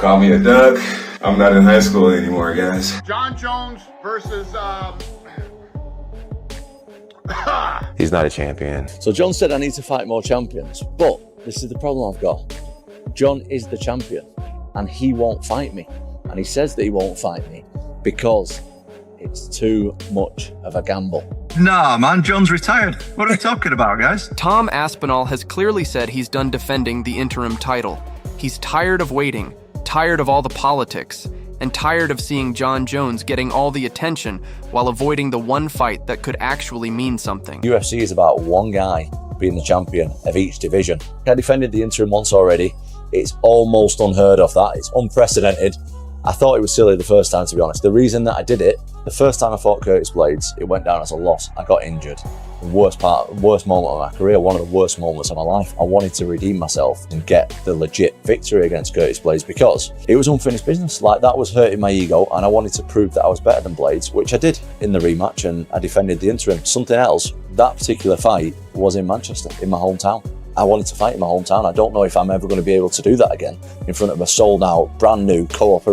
Call me a duck. I'm not in high school anymore, guys. Jon Jones versus He's not a champion. So Jon said I need to fight more champions, but this is the problem I've got. Jon is the champion and he won't fight me. And he says that he won't fight me because it's too much of a gamble. Nah, man, Jon's retired. What are we talking about, guys? Tom Aspinall has clearly said he's done defending the interim title. He's tired of waiting, tired of all the politics, and tired of seeing Jon Jones getting all the attention while avoiding the one fight that could actually mean something. UFC is about one guy being the champion of each division. I defended the interim once already. It's almost unheard of that. It's unprecedented. I thought it was silly the first time, to be honest. The reason that I did it, the first time I fought Curtis Blades, it went down as a loss. I got injured. The worst moment of my career, one of the worst moments of my life. I wanted to redeem myself and get the legit victory against Curtis Blades because it was unfinished business. Like, that was hurting my ego, and I wanted to prove that I was better than Blades, which I did in the rematch, and I defended the interim. Something else, that particular fight was in Manchester, in my hometown. I wanted to fight in my hometown. I don't know if I'm ever going to be able to do that again in front of a sold out, brand new Co-op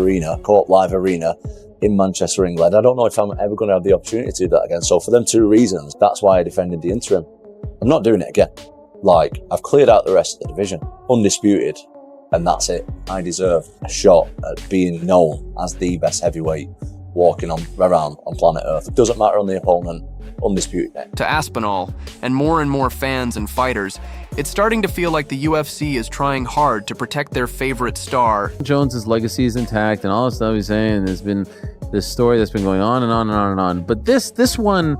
Live arena in Manchester, England. I don't know if I'm ever going to have the opportunity to do that again. So for them two reasons, that's why I defended the interim. I'm not doing it again. Like, I've cleared out the rest of the division, undisputed, and that's it. I deserve a shot at being known as the best heavyweight walking around on planet Earth. It doesn't matter on the opponent. Undisputed. To Aspinall, and more fans and fighters, it's starting to feel like the UFC is trying hard to protect their favorite star. Jones's legacy is intact and all the stuff he's saying. There's been this story that's been going on and on and on and on. But this one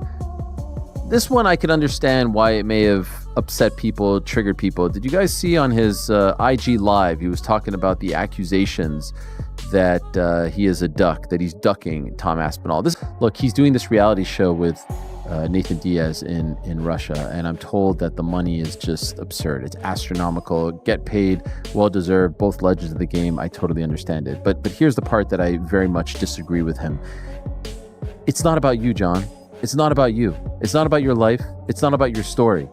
I could understand why it may have upset people, triggered people. Did you guys see on his IG Live, he was talking about the accusations that he is a duck, that he's ducking Tom Aspinall. Look, he's doing this reality show with Nathan Diaz in Russia, and I'm told that the money is just absurd. It's astronomical, get paid, well-deserved, both legends of the game. I totally understand it. But here's the part that I very much disagree with him. It's not about you, Jon. It's not about you. It's not about your life. It's not about your story.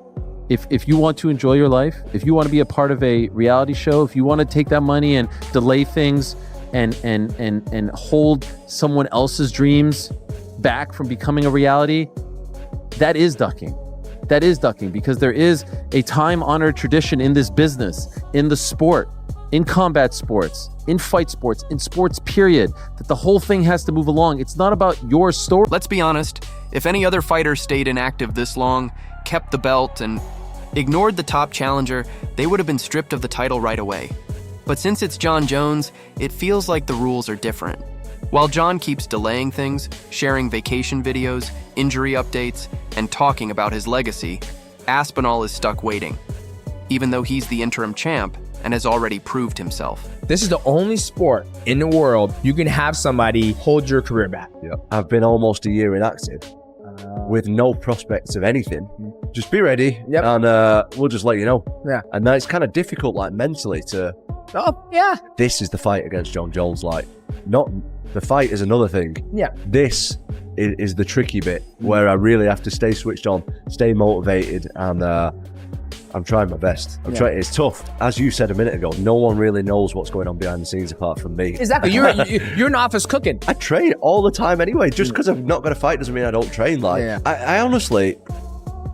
If you want to enjoy your life, if you want to be a part of a reality show, if you want to take that money and delay things and hold someone else's dreams back from becoming a reality, that is ducking. That is ducking, because there is a time-honored tradition in this business, in the sport, in combat sports, in fight sports, in sports period, that the whole thing has to move along. It's not about your story. Let's be honest, if any other fighter stayed inactive this long, kept the belt, and ignored the top challenger, they would have been stripped of the title right away. But since it's Jon Jones, it feels like the rules are different. While Jon keeps delaying things, sharing vacation videos, injury updates, and talking about his legacy, Aspinall is stuck waiting, even though he's the interim champ and has already proved himself. This is the only sport in the world you can have somebody hold your career back. Yeah. I've been almost a year inactive with no prospects of anything. Just be ready, and we'll just let you know. Yeah. And that's kind of difficult, like, mentally to... Oh, yeah. This is the fight against Jon Jones. Like, not... The fight is another thing. Yeah. This is the tricky bit where I really have to stay switched on, stay motivated, and I'm trying my best. I'm trying. It's tough. As you said a minute ago, no one really knows what's going on behind the scenes apart from me. Exactly. You're in the office cooking. I train all the time anyway. Just because I've not got a fight doesn't mean I don't train. Like, I honestly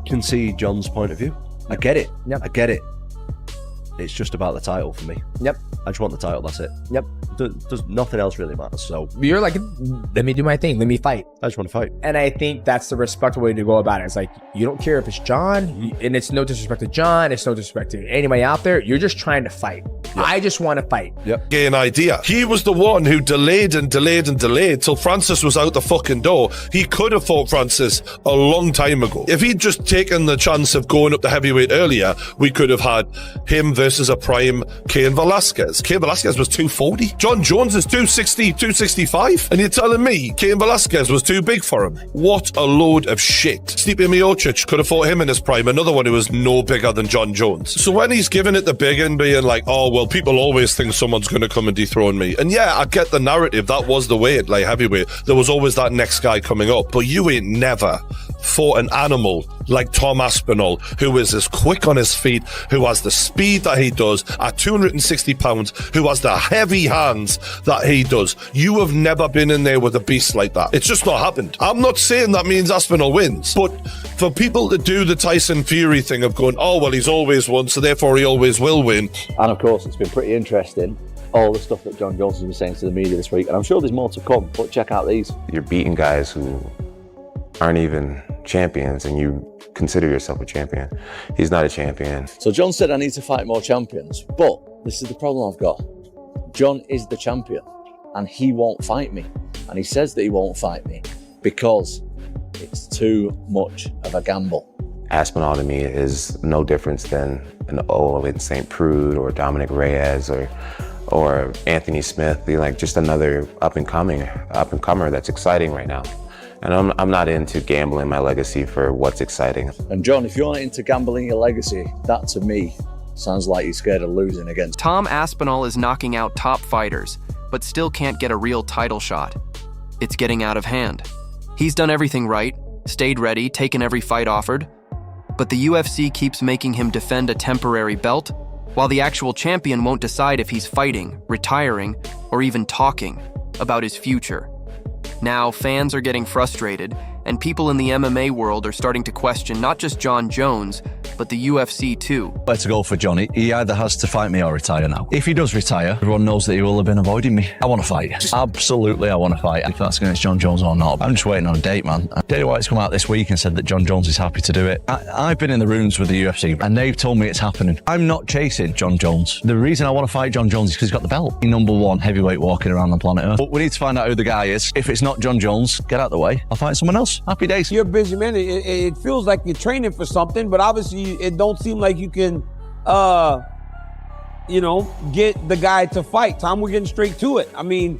can see Jon's point of view. I get it. Yep. I get it. It's just about the title for me. Yep. I just want the title, that's it. Yep. Does nothing else really matters. So you're like, let me do my thing. Let me fight. I just want to fight. And I think that's the respectful way to go about it. It's like, you don't care if it's Jon, and it's no disrespect to Jon, it's no disrespect to anybody out there. You're just trying to fight. Yep. I just want to fight. Yep. Get an idea. He was the one who delayed till Francis was out the fucking door. He could have fought Francis a long time ago. If he'd just taken the chance of going up to heavyweight earlier, we could have had him versus a prime Cain Velasquez. Cain Velasquez was 240. Jon Jones is 260, 265. And you're telling me Cain Velasquez was too big for him? What a load of shit. Stipe Miocic could have fought him in his prime, another one who was no bigger than Jon Jones. So when he's giving it the big and being like, oh, well, people always think someone's going to come and dethrone me. And yeah, I get the narrative. That was the way at light heavyweight. There was always that next guy coming up. But you ain't never fought an animal like Tom Aspinall, who is as quick on his feet, who has the speed that he does at 260 pounds, who has the heavy hands that he does. You have never been in there with a beast like that. It's just not happened. I'm not saying that means Aspinall wins, but for people to do the Tyson Fury thing of going, oh, well, he's always won, so therefore he always will win. And of course, it's been pretty interesting, all the stuff that Jon Jones has been saying to the media this week, and I'm sure there's more to come, but check out these. You're beating guys who aren't even champions and you consider yourself a champion. He's not a champion. So Jon said I need to fight more champions, but this is the problem I've got. Jon is the champion and he won't fight me. And he says that he won't fight me because it's too much of a gamble. Aspinall to me is no difference than an Owen St. Prude or Dominic Reyes or Anthony Smith. They're like just another up and comer that's exciting right now. And I'm not into gambling my legacy for what's exciting. And Jon, if you're not into gambling your legacy, that to me sounds like you're scared of losing against. Tom Aspinall is knocking out top fighters, but still can't get a real title shot. It's getting out of hand. He's done everything right, stayed ready, taken every fight offered, but the UFC keeps making him defend a temporary belt, while the actual champion won't decide if he's fighting, retiring, or even talking about his future. Now, fans are getting frustrated, and people in the MMA world are starting to question not just Jon Jones, but the UFC too. Where to go for Johnny? He either has to fight me or retire now. If he does retire, everyone knows that he will have been avoiding me. I want to fight. Absolutely, I want to fight. If that's against Jon Jones or not. I'm just waiting on a date, man. Dana White's come out this week and said that Jon Jones is happy to do it. I've been in the rooms with the UFC and they've told me it's happening. I'm not chasing Jon Jones. The reason I want to fight Jon Jones is because he's got the belt. Number one heavyweight walking around the planet Earth. But we need to find out who the guy is. If it's not Jon Jones, get out of the way. I'll fight someone else. Happy days. You're a busy man. It feels like you're training for something, but obviously it don't seem like you can, get the guy to fight. Tom, we're getting straight to it. I mean,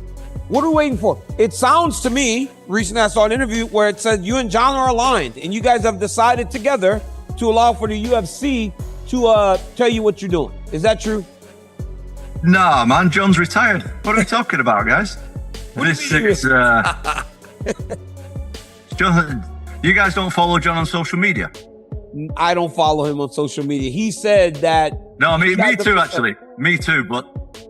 what are we waiting for? It sounds to me, recently I saw an interview where it said you and Jon are aligned and you guys have decided together to allow for the UFC to tell you what you're doing. Is that true? Nah, man, Jon's retired. What are we talking about, guys? Jon, you guys don't follow Jon on social media? I don't follow him on social media. He said that... No, me too, actually. Me too, but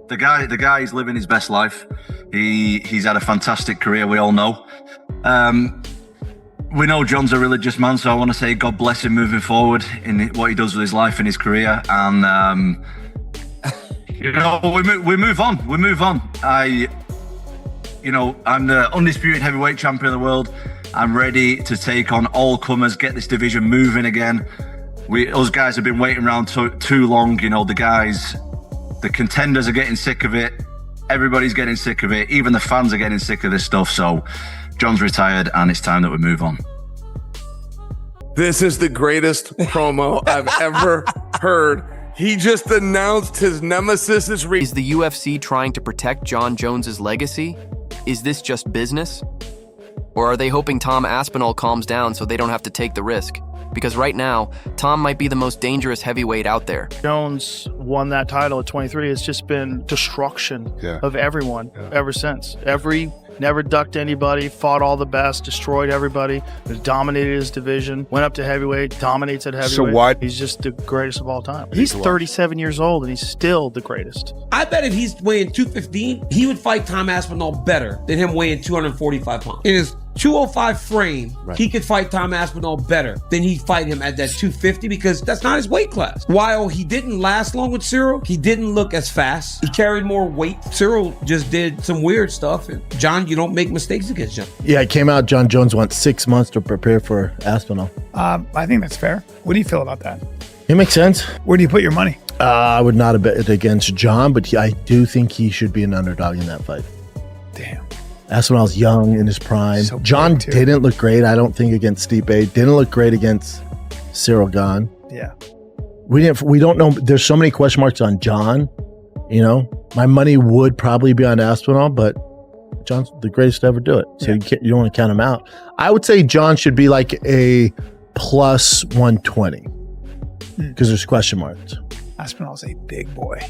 the guy is living his best life. He's had a fantastic career, we all know. We know Jon's a religious man, so I want to say God bless him moving forward in what he does with his life and his career. And, we move on. We move on. I'm the undisputed heavyweight champion of the world. I'm ready to take on all comers, get this division moving again. Us guys have been waiting around too long. The contenders are getting sick of it. Everybody's getting sick of it. Even the fans are getting sick of this stuff. So Jon's retired and it's time that we move on. This is the greatest promo I've ever heard. He just announced his nemesis is Is the UFC trying to protect Jon Jones's legacy? Is this just business? Or are they hoping Tom Aspinall calms down so they don't have to take the risk? Because right now, Tom might be the most dangerous heavyweight out there. Jones won that title at 23. It's just been destruction of everyone ever since. Never ducked anybody, fought all the best, destroyed everybody, dominated his division, went up to heavyweight, dominates at heavyweight. So why? He's just the greatest of all time. He's 37 years old and he's still the greatest. I bet if he's weighing 215, he would fight Tom Aspinall better than him weighing 245 pounds. In his 205 frame, he could fight Tom Aspinall better than he'd fight him at that 250 because that's not his weight class. While he didn't last long with Cyril, he didn't look as fast. He carried more weight. Cyril just did some weird stuff. And Jon, you don't make mistakes against Jon. Yeah, it came out Jon Jones wants 6 months to prepare for Aspinall. I think that's fair. What do you feel about that? It makes sense. Where do you put your money? I would not have bet against Jon, but I do think he should be an underdog in that fight. Damn. Aspinall's young in his prime. So Jon didn't look great, I don't think, against Stipe. Didn't look great against Cyril Gane. Yeah. We don't know. There's so many question marks on Jon. My money would probably be on Aspinall, but Jon's the greatest to ever do it. So you don't want to count him out. I would say Jon should be like a plus 120 because there's question marks. Aspinall's a big boy.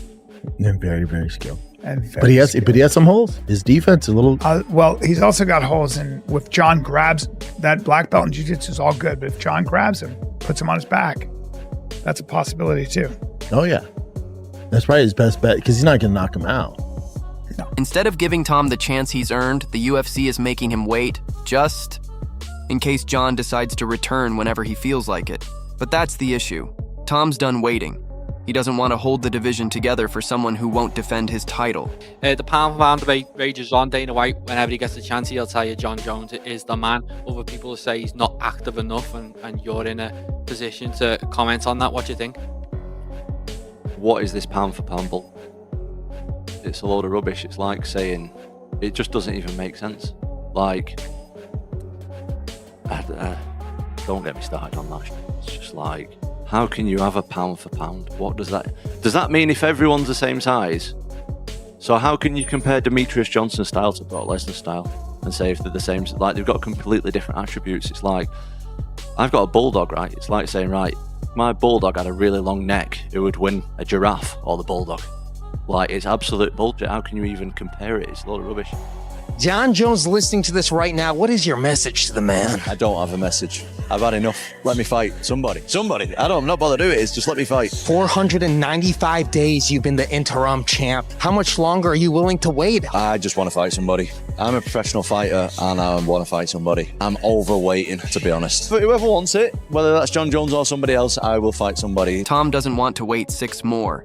And very, very skilled. And But he has some holes. His defense a little. Well, he's also got holes in. If John grabs that black belt in jiu-jitsu is all good, but if John grabs him, puts him on his back, that's a possibility too. Oh yeah, that's probably his best bet because he's not going to knock him out. Instead of giving Tom the chance he's earned, the UFC is making him wait, just in case Jon decides to return whenever he feels like it. But that's the issue. Tom's done waiting. He doesn't want to hold the division together for someone who won't defend his title. The pound for pound debate rages on. Dana White, whenever he gets a chance, he'll tell you Jon Jones is the man. Other people will say he's not active enough, and you're in a position to comment on that. What do you think? What is this pound for pound bull? It's a load of rubbish. It's like saying, it just doesn't even make sense. Like, don't get me started on that. It's just like, how can you have a pound for pound? What does that mean if everyone's the same size? So how can you compare Demetrius Johnson's style to Brock Lesnar's style and say if they're the same? Like, they've got completely different attributes. It's like, I've got a bulldog, right? It's like saying, right, if my bulldog had a really long neck, who would win, a giraffe or the bulldog? Like, it's absolute bullshit. How can you even compare it? It's a lot of rubbish. Jon Jones listening to this right now, what is your message to the man? I don't have a message. I've had enough. Let me fight. Somebody. I'm not bothered who it is. Just let me fight. 495 days you've been the interim champ. How much longer are you willing to wait? I just want to fight somebody. I'm a professional fighter and I want to fight somebody. I'm overweighting, to be honest. But whoever wants it, whether that's Jon Jones or somebody else, I will fight somebody. Tom doesn't want to wait 6 more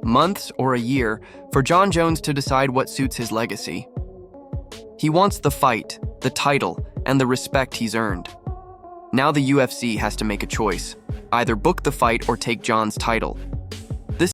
months or a year for Jon Jones to decide what suits his legacy. He wants the fight, the title, and the respect he's earned. Now the UFC has to make a choice. Either book the fight or take Jon's title.